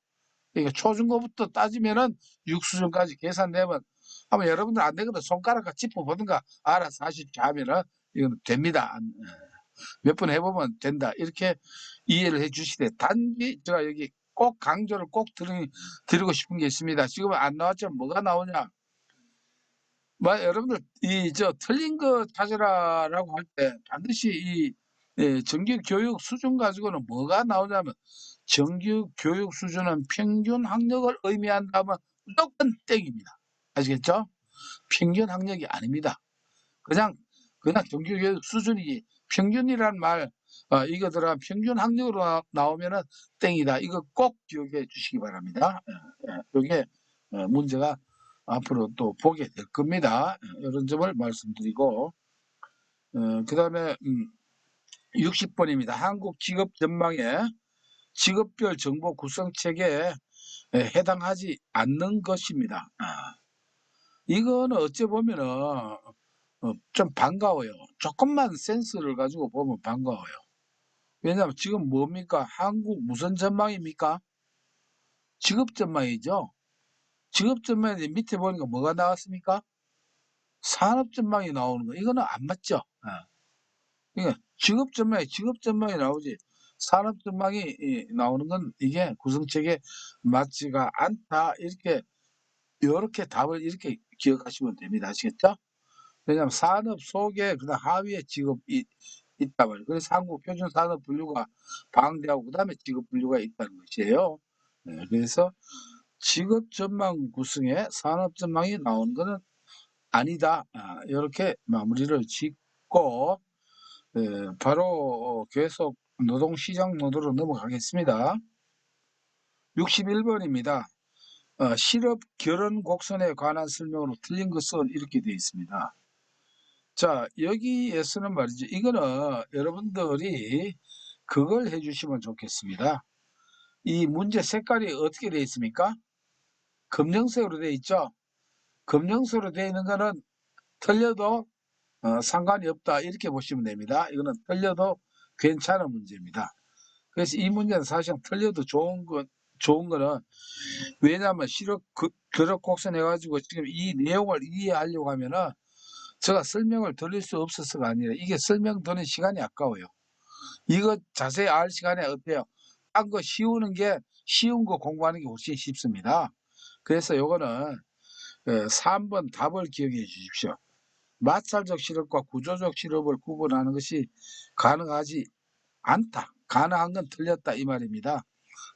그러니까 초중고부터 따지면은 6수준까지 계산되면 한번 여러분들 안 되거든 손가락과 짚어보든가 알아서 하십시오 하면은 이건 됩니다. 몇 번 해보면 된다. 이렇게 이해를 해 주시되 단지 제가 여기 꼭 강조를 꼭 드리고 싶은 게 있습니다. 지금 안 나왔지만 뭐가 나오냐? 여러분들 틀린 거 찾으라라고 할 때 반드시 정규 교육 수준 가지고는 뭐가 나오냐면 정규 교육 수준은 평균 학력을 의미한다면 무조건 땡입니다. 아시겠죠? 평균 학력이 아닙니다. 그냥 정규 교육 수준이지 평균이란 말 이거 들어가 평균 학력으로 나오면은 땡이다. 이거 꼭 기억해 주시기 바랍니다. 이게 문제가 앞으로 또 보게 될 겁니다. 이런 점을 말씀드리고 그다음에 60번입니다. 한국 직업 전망에 직업별 정보 구성 체계에 해당하지 않는 것입니다. 이거는 어찌 보면은 좀 반가워요. 조금만 센스를 가지고 보면 반가워요. 왜냐하면 지금 뭡니까? 한국 무슨 전망입니까? 직업 전망이죠. 직업 전망에 밑에 보니까 뭐가 나왔습니까? 산업 전망이 나오는 거. 이거는 안 맞죠. 그러니까 직업 전망이 나오지. 산업 전망이 나오는 건 이게 구성책에 맞지가 않다. 이렇게 답을 이렇게 기억하시면 됩니다. 아시겠죠? 왜냐하면 산업 속에 그다음 하위에 직업이 있단 말이에요. 그래서 한국 표준 산업 분류가 방대하고 그다음에 직업 분류가 있다는 것이에요. 그래서 직업 전망 구성에 산업 전망이 나오는 것은 아니다. 이렇게 마무리를 짓고 바로 계속 노동시장 모드로 넘어가겠습니다. 61번입니다. 실업 결혼 곡선에 관한 설명으로 틀린 것은 이렇게 되어 있습니다. 자, 여기에서는 말이죠. 이거는 여러분들이 그걸 해주시면 좋겠습니다. 이 문제 색깔이 어떻게 되어 있습니까? 검정색으로 되어 있죠. 검정색으로 되어 있는 거는 틀려도 상관이 없다 이렇게 보시면 됩니다. 이거는 틀려도 괜찮은 문제입니다. 그래서 이 문제는 사실상 틀려도 좋은 거는 왜냐하면 실업 결합 곡선 해가지고 지금 이 내용을 이해하려고 하면은 제가 설명을 드릴 수 없어서가 아니라 이게 설명 드는 시간이 아까워요. 이거 자세히 알 시간에 어때요? 딴 거 쉬운 거 공부하는 게 훨씬 쉽습니다. 그래서 요거는 3번 답을 기억해 주십시오. 마찰적 실업과 구조적 실업을 구분하는 것이 가능하지 않다. 가능한 건 틀렸다 이 말입니다.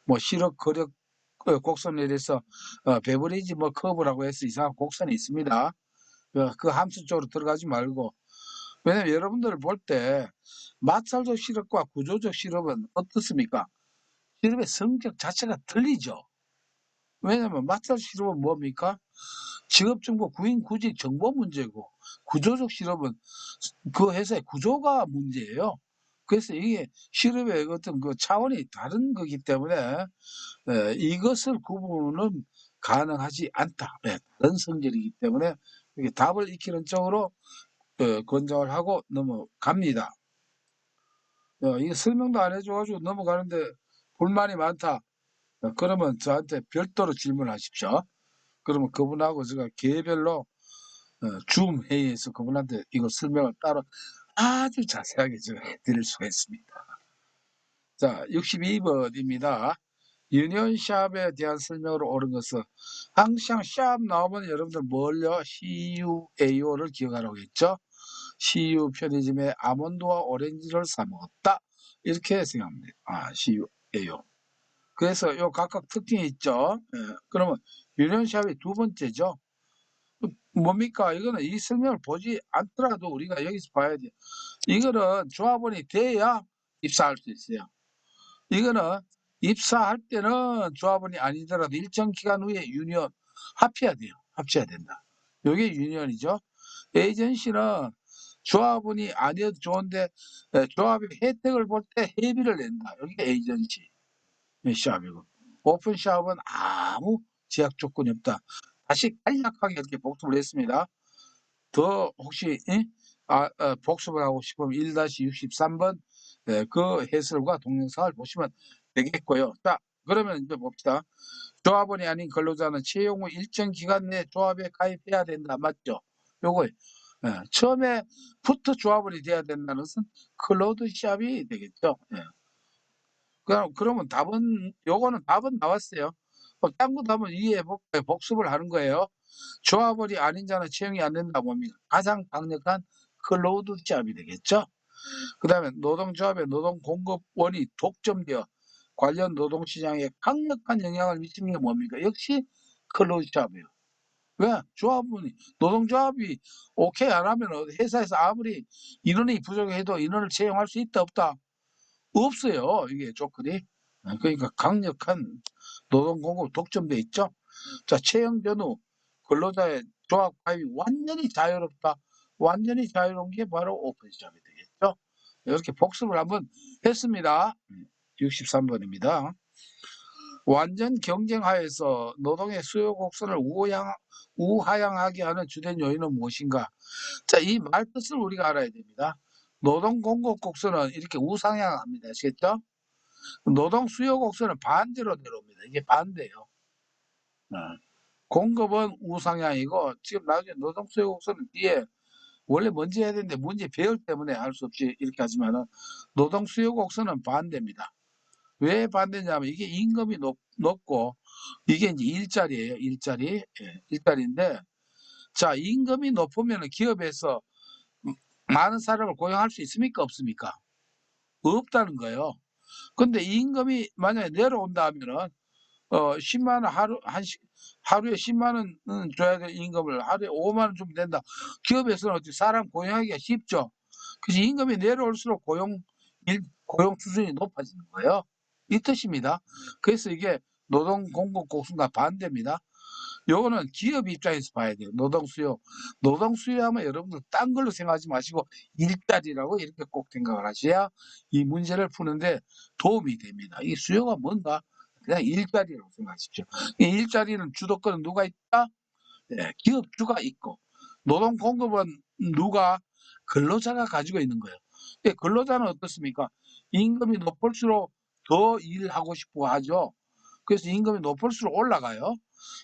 뭐 실업 거력 곡선에 대해서 베버리지 뭐 커브라고 해서 이상한 곡선이 있습니다. 그 함수 쪽으로 들어가지 말고 왜냐면 여러분들 볼 때 마찰적 실업과 구조적 실업은 어떻습니까? 실업의 성격 자체가 틀리죠. 왜냐면 마찰적 실업은 뭡니까? 직업정보 구인 구직 정보 문제고 구조적 실업은 그 회사의 구조가 문제예요. 그래서 이게 실업의 어떤 그 차원이 다른 거기 때문에 이것을 구분은 가능하지 않다. 다른 성질이기 때문에 이게 답을 익히는 쪽으로 권장을 하고 넘어갑니다. 이게 설명도 안 해줘가지고 넘어가는데 불만이 많다. 그러면 저한테 별도로 질문하십시오. 그러면 그분하고 제가 개별로 줌 회의에서 그분한테 이거 설명을 따로 아주 자세하게 제가 해드릴 수가 있습니다. 자, 62번입니다. 유니온샵에 대한 설명으로 옳은 것은 항상 샵 나오면 여러분들 뭘요? CUAO를 기억하라고 했죠. CU 편의점에 아몬드와 오렌지를 사 먹었다. 이렇게 생각합니다. CUAO. 그래서 요 각각 특징이 있죠. 예. 그러면 유년 시합이 두 번째죠. 뭡니까? 이거는 이 설명을 보지 않더라도 우리가 여기서 봐야 돼요. 이거는 조합원이 돼야 입사할 수 있어요. 이거는 입사할 때는 조합원이 아니더라도 일정 기간 후에 유니언 합해야 돼요. 합쳐야 된다. 요게 유니언이죠. 에이전시는 조합원이 아니어도 좋은데 조합의 혜택을 볼 때 회비를 낸다. 여기가 에이전시 시합이고, 오픈 시합은 아무 제약 조건이 없다. 다시 간략하게 이렇게 복습을 했습니다. 더 혹시 복습을 하고 싶으면 1-63번 그 해설과 동영상을 보시면 되겠고요. 자, 그러면 이제 봅시다. 조합원이 아닌 근로자는 채용 후 일정 기간 내에 조합에 가입해야 된다. 맞죠? 요거 처음에부터 조합원이 돼야 된다는 것은 클로드 시합이 되겠죠. 그러면 답은 요거는 답은 나왔어요. 딴 거 답은 이해해 볼까요? 복습을 하는 거예요. 조합원이 아닌 자는 채용이 안 된다 봅니다. 가장 강력한 클로드 시합이 되겠죠. 그다음에 노동조합의 노동 공급원이 독점되어 관련 노동시장에 강력한 영향을 미치는 게 뭡니까? 역시 클로즈 시합이에요. 왜? 조합원이 노동조합이 오케이 안 하면 회사에서 아무리 인원이 부족해도 인원을 채용할 수 있다 없다? 없어요. 이게 조건이. 그러니까 강력한 노동 공급 독점돼 있죠. 자, 채용 전후 근로자의 조합 가입이 완전히 자유롭다. 완전히 자유로운 게 바로 오픈 시합이 되겠죠. 이렇게 복습을 한번 했습니다. 63번입니다. 완전 경쟁하에서 노동의 수요 곡선을 우하향하게 하는 주된 요인은 무엇인가? 자, 이 말뜻을 우리가 알아야 됩니다. 노동 공급 곡선은 이렇게 우상향합니다. 아시겠죠? 노동 수요 곡선은 반대로 내려옵니다. 이게 반대예요. 공급은 우상향이고 지금 나중에 노동 수요 곡선은 뒤에 원래 먼저 해야 되는데 문제 배열 때문에 할 수 없이 이렇게 하지만은 노동 수요 곡선은 반대입니다. 왜 반대냐면 이게 임금이 높고 이게 이제 일자리예요. 일자리. 일자리인데, 자, 임금이 높으면 기업에서 많은 사람을 고용할 수 있습니까? 없습니까? 없다는 거예요. 근데 임금이 만약에 내려온다 하면은 10만 원 하루에 10만 원 줘야 될 임금을 하루에 5만 원 주면 된다. 기업에서는 어떻게 사람 고용하기가 쉽죠. 그래서 임금이 내려올수록 고용 수준이 높아지는 거예요. 이 뜻입니다. 그래서 이게 노동 공급 곡선과 반대입니다. 요거는 기업 입장에서 봐야 돼요. 노동 수요. 노동 수요하면 여러분들 딴 걸로 생각하지 마시고 일자리라고 이렇게 꼭 생각을 하셔야 이 문제를 푸는데 도움이 됩니다. 이 수요가 뭔가? 그냥 일자리라고 생각하십시오. 이 일자리는 주도권은 누가 있다? 네, 기업주가 있고, 노동 공급은 누가? 근로자가 가지고 있는 거예요. 근데 근로자는 어떻습니까? 임금이 높을수록 더 일하고 싶어 하죠. 그래서 임금이 높을수록 올라가요.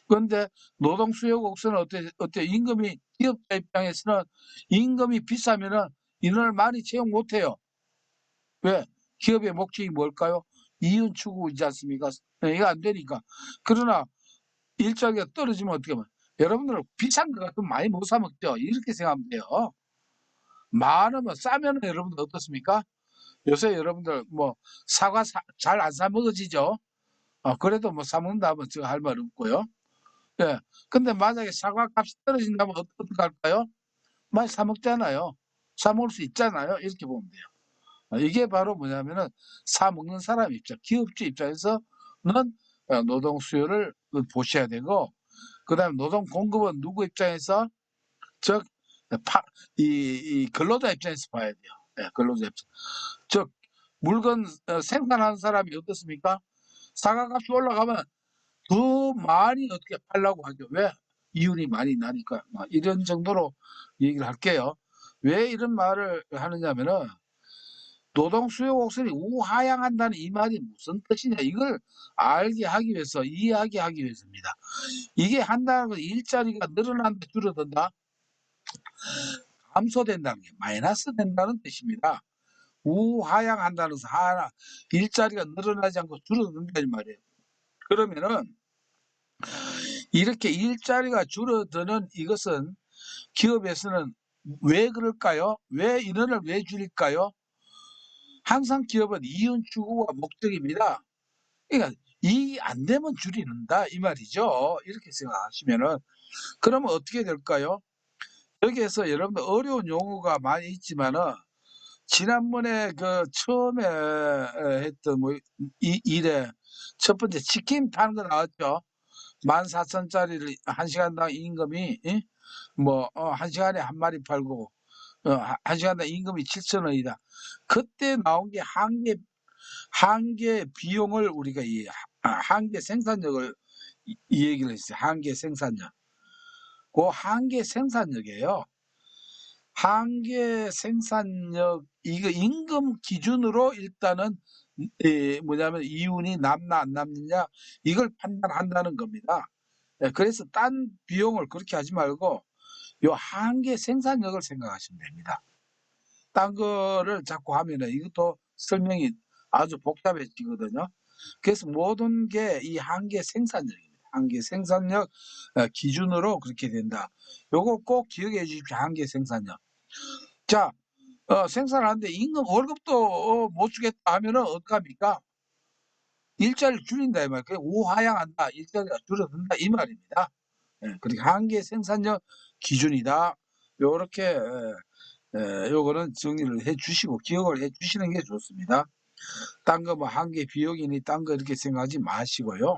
그런데 노동 수요 곡선은 어때? 임금이 기업자 입장에서는 임금이 비싸면은 인원을 많이 채용 못 해요. 왜? 기업의 목적이 뭘까요? 이윤 추구이지 않습니까? 이거 안 되니까. 그러나 일자리가 떨어지면 어떻게 하면 여러분들 비싼 거 같으면 많이 못 사 먹죠. 이렇게 생각하면 돼요. 많으면 싸면 여러분들 어떻습니까? 요새 여러분들 뭐 사과 잘 안 사 먹어지죠. 그래도 뭐 사 먹는다 하면 제가 할 말 없고요. 예. 근데 만약에 사과 값이 떨어진다면 어떡할까요? 많이 사 먹잖아요. 사 먹을 수 있잖아요. 이렇게 보면 돼요. 이게 바로 뭐냐면은 사 먹는 사람 입장, 기업주 입장에서는 노동 수요를 보셔야 되고, 그다음에 노동 공급은 누구 입장에서? 즉 이 근로자 입장에서 봐야 돼요. 근로자 입장. 즉 물건 생산하는 사람이 어떻습니까? 사과값이 올라가면 더 많이 어떻게 팔라고 하죠. 왜? 이윤이 많이 나니까. 이런 정도로 얘기를 할게요. 왜 이런 말을 하느냐면은 노동 수요 곡선이 우하향한다는 이 말이 무슨 뜻이냐, 이걸 알게 하기 위해서, 이해하게 하기 위해서입니다. 이게 한다는 건 일자리가 늘어난다 줄어든다? 감소된다는 게 마이너스 된다는 뜻입니다. 우하향한다는 것은 일자리가 늘어나지 않고 줄어든다는 말이에요. 그러면은 이렇게 일자리가 줄어드는 이것은 기업에서는 왜 그럴까요? 왜 인원을 왜 줄일까요? 항상 기업은 이윤 추구가 목적입니다. 그러니까 이익이 안 되면 줄이는다 이 말이죠. 이렇게 생각하시면은 그러면 어떻게 될까요? 여기에서 여러분들 어려운 용어가 많이 있지만은 지난번에 그 처음에 했던 뭐 이 일에 첫 번째 치킨 파는 거 나왔죠. 14,000 짜리를 1 시간당 임금이 뭐 1 시간에 한 마리 팔고 1 시간당 임금이 7,000 원이다. 그때 나온 게 한계 비용을 우리가 한계 생산력을 이 얘기를 했어요. 한계 생산력. 그 한계 생산력이에요. 한계 생산력 이거 임금 기준으로 일단은 뭐냐면 이윤이 남나 안 남느냐 이걸 판단한다는 겁니다. 예, 그래서 딴 비용을 그렇게 하지 말고 요 한계 생산력을 생각하시면 됩니다. 딴 거를 자꾸 하면은 이것도 설명이 아주 복잡해지거든요. 그래서 모든 게 이 한계 생산력입니다. 한계 생산력 기준으로 그렇게 된다. 요거 꼭 기억해 주십시오. 한계 생산력. 자, 생산을 하는데 임금 월급도 못 주겠다 하면은 어떡합니까? 일자리를 줄인다 이 말이에요. 우하향한다. 일자리가 줄어든다 이 말입니다. 예, 그러니까 한계 생산력 기준이다. 요렇게 요거는 정리를 해 주시고 기억을 해 주시는 게 좋습니다. 딴 거 뭐 한계 비용이니 딴 거 이렇게 생각하지 마시고요.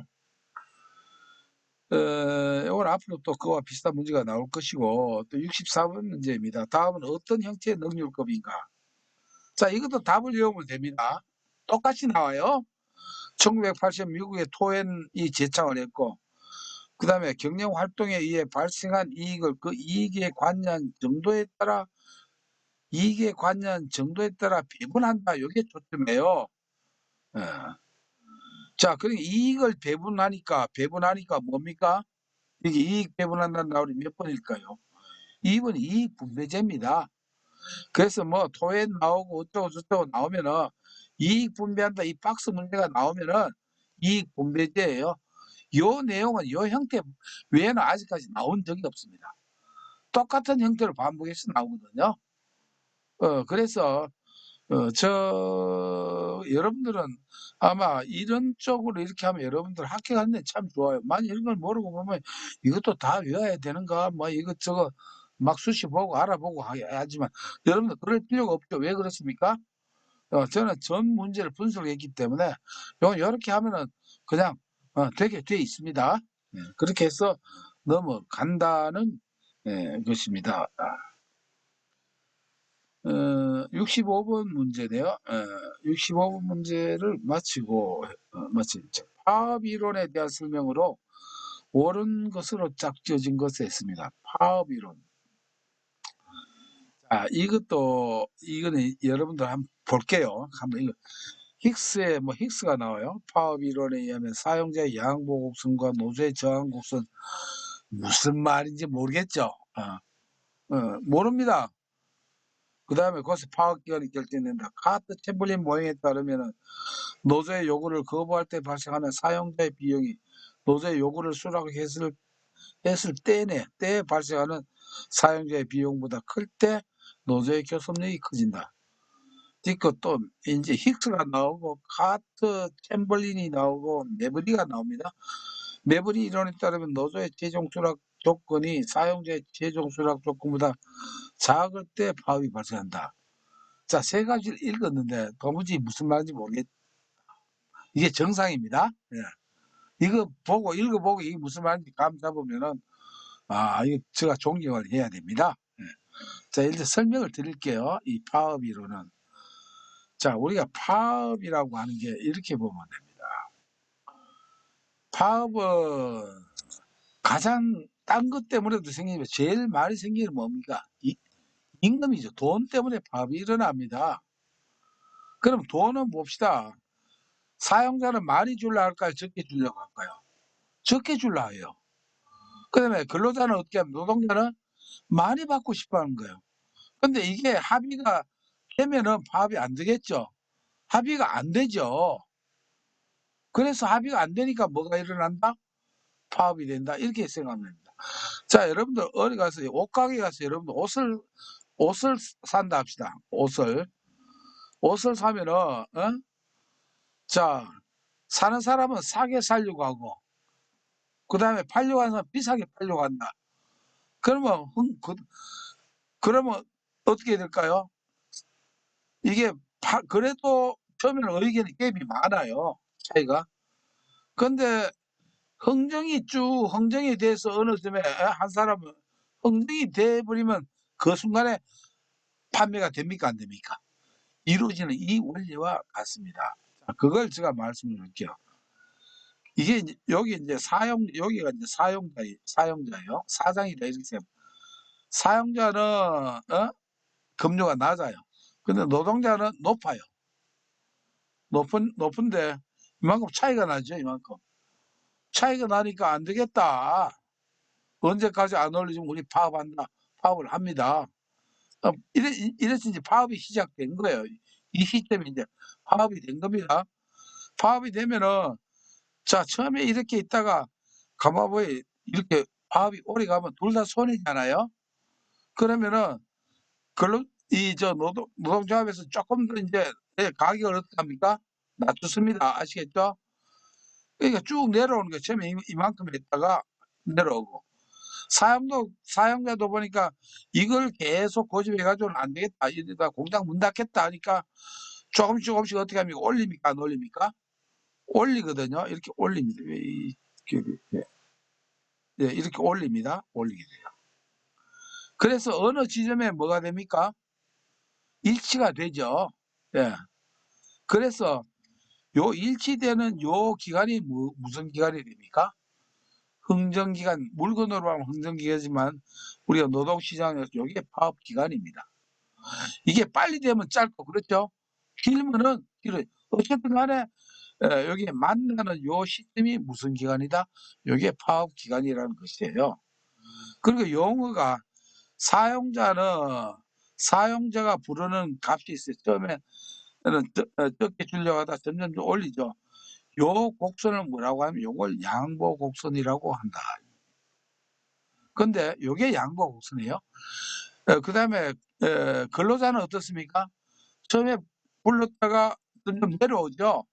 요건 앞으로 또 그와 비슷한 문제가 나올 것이고 또 64번 문제입니다. 다음은 어떤 형태의 능률급인가? 자, 이것도 답을 외우면 됩니다. 똑같이 나와요. 1980 미국의 토엔이 제창을 했고 그다음에 경영 활동에 의해 발생한 이익을 그 이익에 관여한 정도에 따라 배분한다. 요게 초점이에요. 예. 자, 그러니까 이익을 배분하니까 뭡니까? 이게 이익 배분한다는 나올이 몇 번일까요? 2번 이익 분배제입니다. 그래서 뭐 토해 나오고 어쩌고 저쩌고 나오면은 이익 분배한다 이 박스 문제가 나오면은 이익 분배제예요. 요 내용은 요 형태 외에는 아직까지 나온 적이 없습니다. 똑같은 형태로 반복해서 나오거든요. 그래서 여러분들은 아마 이런 쪽으로 이렇게 하면 여러분들 합격하는 데 참 좋아요. 만약 이런 걸 모르고 보면 '이것도 다 외워야 되는가?' 뭐 이것저것 막 수시 보고 알아보고 하지만 여러분들 그럴 필요가 없죠. 왜 그렇습니까? 저는 전 문제를 분석했기 때문에 요렇게 하면은 그냥 되게 돼 있습니다. 예, 그렇게 해서 넘어간다는 것입니다. 65번 문제네요. 65번 문제를 마치고 마치죠. 파업 이론에 대한 설명으로 옳은 것으로 짝져진 것에 있습니다. 파업 이론. 자, 이거는 여러분들 한번 볼게요. 한번 이거 힉스가 나와요. 파업 이론에 의하면 사용자의 양보 곡선과 노조의 저항 곡선 무슨 말인지 모르겠죠. 모릅니다. 그다음에 거기서 파업 기간이 결정된다. 카트 템플릿 모형에 따르면은 노조의 요구를 거부할 때 발생하는 사용자의 비용이 노조의 요구를 수락했을 때에 발생하는 사용자의 비용보다 클 때 노조의 교섭력이 커진다. 그리고 또 이제 힉스가 나오고 카트 챔벌린이 나오고 메브리가 나옵니다. 메브리 이론에 따르면 노조의 최종 수락 조건이 사용자의 최종 수락 조건보다 작을 때 파업이 발생한다. 자, 세 가지를 읽었는데 도무지 무슨 말인지 모르겠. 이게 정상입니다. 예. 이거 읽어보고 이게 무슨 말인지 감 잡으면은 이거 제가 존경을 해야 됩니다. 예. 자, 일단 설명을 드릴게요. 이 파업 이론은. 자, 우리가 파업이라고 하는 게 이렇게 보면 됩니다. 파업은 가장 딴 것 때문에도 생기지만 제일 많이 생기는 뭡니까? 임금이죠. 돈 때문에 파업이 일어납니다. 그럼 돈은 봅시다. 사용자는 많이 줄라 할까요? 적게 주려고 할까요? 적게 줄라 해요. 그다음에 근로자는 어떻게 하면 노동자는 많이 받고 싶어 하는 거예요. 근데 이게 합의가 되면은 파업이 안 되겠죠. 합의가 안 되죠. 그래서 합의가 안 되니까 뭐가 일어난다? 파업이 된다. 이렇게 생각하면 됩니다. 자, 여러분들 어디 가서 옷가게 가서 여러분들 옷을 산다 합시다. 옷을 사면은 자, 사는 사람은 싸게 살려고 하고 그다음에 팔려고 하는 사람은 비싸게 팔려고 한다. 그러면 그러면 어떻게 될까요? 이게 그래도 처음에는 의견이 갭이 많아요, 차이가. 근데 흥정이 돼서 어느 쯤에 한 사람은 흥정이 돼 버리면 그 순간에 판매가 됩니까 안 됩니까? 이루어지는 이 원리와 같습니다. 자, 그걸 제가 말씀을 드릴게요. 이게 여기 이제 여기가 이제 사용자예요. 사장이다 이렇게 생각. 사용자는 급료가 낮아요. 근데 노동자는 높아요. 높은데 이만큼 차이가 나죠, 이만큼. 차이가 나니까 안 되겠다. 언제까지 안 올리지면 우리 파업한다. 파업을 합니다. 이래서 이제 파업이 시작된 거예요. 이 시점에 이제 파업이 된 겁니다. 파업이 되면은 자, 처음에 이렇게 있다가 가마보에 이렇게 파업이 오래 가면 둘 다 손해잖아요. 그러면은 노동조합에서 조금 더 이제 가격을 어떻게 합니까? 낮췄습니다. 아시겠죠? 그러니까 쭉 내려오는 거예요. 처음에 이만큼 했다가 내려오고. 사용자도 보니까 이걸 계속 고집해가지고는 안 되겠다. 이러다 공장 문 닫겠다 하니까 조금씩 어떻게 합니까? 올립니까? 안 올립니까? 올리거든요. 이렇게 올립니다. 예, 예, 이렇게 올립니다. 올리게 돼요. 그래서 어느 지점에 뭐가 됩니까? 일치가 되죠. 예. 그래서 요 일치되는 요 기간이 무슨 기간이 됩니까? 흥정기간, 물건으로 하면 흥정기간이지만 우리가 노동시장에서 요게 파업기간입니다. 이게 빨리 되면 짧고 그렇죠? 길면은 길어요. 어쨌든 간에 여기에 만나는 요 시점이 무슨 기간이다? 요게 파업기간이라는 것이에요. 그리고 용어가 사용자가 부르는 값이 있어요. 처음에는 적게 주려고 하다 점점 좀 올리죠. 요 곡선을 뭐라고 하면 요걸 양보 곡선이라고 한다. 근데 요게 양보 곡선이에요. 그다음에 근로자는 어떻습니까? 처음에 불렀다가 점점 내려오죠.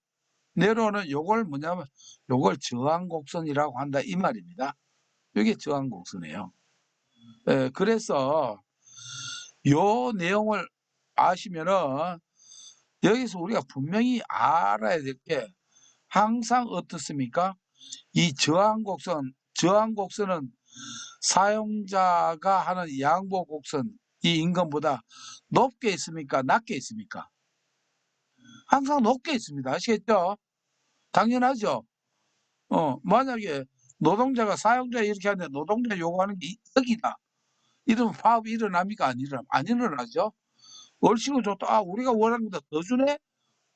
내려오는 요걸 뭐냐면 요걸 저항 곡선이라고 한다 이 말입니다. 이게 저항 곡선이에요. 그래서 요 내용을 아시면은 여기서 우리가 분명히 알아야 될 게 항상 어떻습니까? 이 저항곡선은 사용자가 하는 양보곡선, 이 임금보다 높게 있습니까? 낮게 있습니까? 항상 높게 있습니다. 아시겠죠? 당연하죠. 만약에 노동자가 사용자 이렇게 하는데 노동자 요구하는 게 여기다. 이러면 파업이 일어납니까? 안 일어나죠? 월시고 좋다. 아, 우리가 원하는 것보다 더 주네?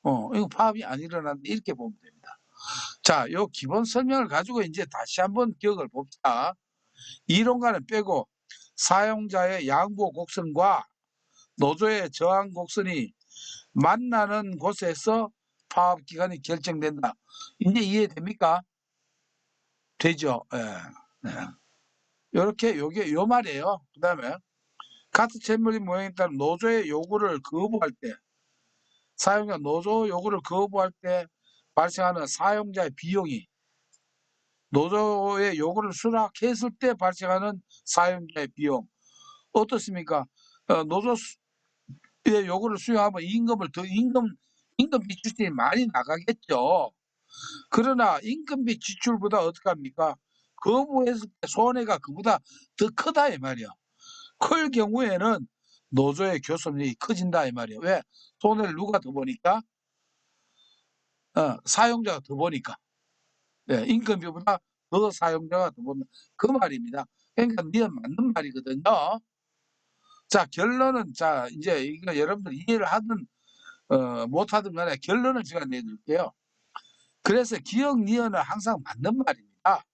이거 파업이 안 일어난다. 이렇게 보면 됩니다. 자, 요 기본 설명을 가지고 이제 다시 한번 기억을 봅시다. 이론가는 빼고 사용자의 양보 곡선과 노조의 저항 곡선이 만나는 곳에서 파업 기간이 결정된다. 이제 이해됩니까? 되죠. 예. 네. 요렇게 요게 요 말이에요. 그다음에 카트 챔버리 모양에 따른 노조의 요구를 거부할 때 사용자 노조 요구를 거부할 때 발생하는 사용자의 비용이 노조의 요구를 수락했을 때 발생하는 사용자의 비용 어떻습니까? 노조의 요구를 수용하면 임금비 지출이 많이 나가겠죠. 그러나 임금비 지출보다 어떻게 합니까? 거부했을 때 손해가 그보다 더 크다 이 말이야. 클 경우에는 노조의 교섭력이 커진다 이 말이에요. 왜? 손해를 누가 더 보니까? 사용자가 더 보니까. 네, 임금비보다 더 사용자가 더 본다. 그 말입니다. 그러니까 니은 맞는 말이거든요. 자, 결론은 자 이제 이거 여러분들 이해를 하든 못하든 간에 결론을 제가 내드릴게요. 그래서 기억 니은은 항상 맞는 말입니다.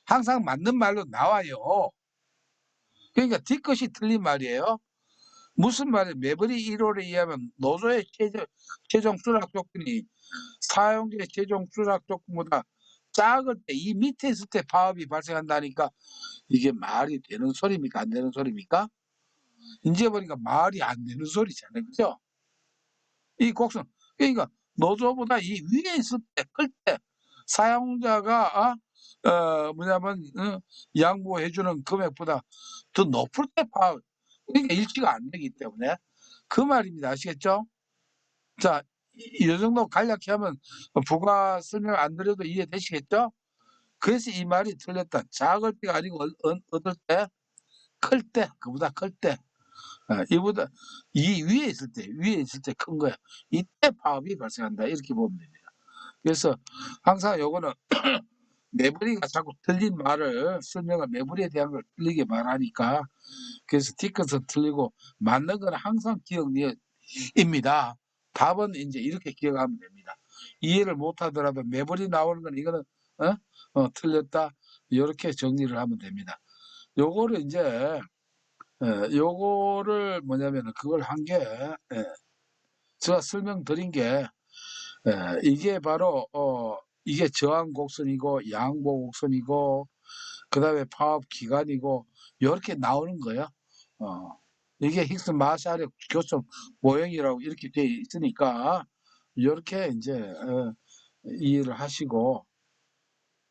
항상 맞는 말로 나와요. 그러니까 뒤끝이 틀린 말이에요. 무슨 말이에요? 매버리 1호에 의하면 노조의 최종 수락 조건이 사용자의 최종 수락 조건보다 작을 때 이 밑에 있을 때 파업이 발생한다니까 이게 말이 되는 소리입니까? 안 되는 소리입니까? 이제 보니까 말이 안 되는 소리잖아요. 그죠? 이 곡선. 그러니까 노조보다 이 위에 있을 때, 클 때, 사용자가 뭐냐면 양보해 주는 금액보다 더 높을 때 파악, 그러니까 일치가 안 되기 때문에 그 말입니다. 아시겠죠? 자, 이 정도 간략히 하면 부가 설명 안 드려도 이해되시겠죠? 그래서 이 말이 틀렸다. 작을 때가 아니고 어떨 때? 클 때, 그보다 클 때. 이보다 이 위에 있을 때 큰 거야. 이때 파업이 발생한다. 이렇게 보면 됩니다. 그래서 항상 요거는 매부리가 자꾸 틀린 말을 설명을 매부리에 대한 걸 틀리게 말하니까 그래서 뒤끝은 틀리고 맞는 건 항상 기억입니다. 답은 이제 이렇게 기억하면 됩니다. 이해를 못하더라도 매부리 나오는 건 이거는 틀렸다. 이렇게 정리를 하면 됩니다. 요거를 이제 요거를 뭐냐면은 그걸 한 게 제가 설명드린 게 이게 바로 이게 저항 곡선이고 양보 곡선이고 그다음에 파업 기간이고 요렇게 나오는 거예요. 이게 힉스 마샬의 교점 모형이라고 이렇게 돼 있으니까 요렇게 인제 이해를 하시고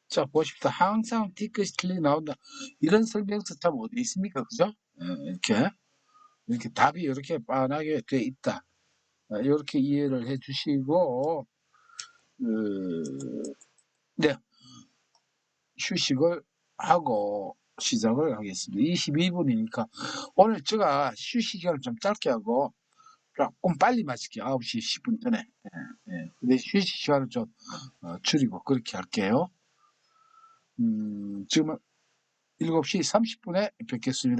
자 보십시다. 항상 뒤끝이 틀리게 나온다. 이런 설명서 참 어디 있습니까? 그죠? 이렇게 답이 요렇게 빤하게 돼 있다. 요렇게 이해를 해 주시고 네. 휴식을 하고 시작을 하겠습니다. 22분이니까 오늘 제가 휴식 시간을 좀 짧게 하고 조금 빨리 마칠게요. 9시 10분 전에. 근데 휴식 시간을 좀 줄이고 그렇게 할게요. 지금은 7시 30분에 뵙겠습니다.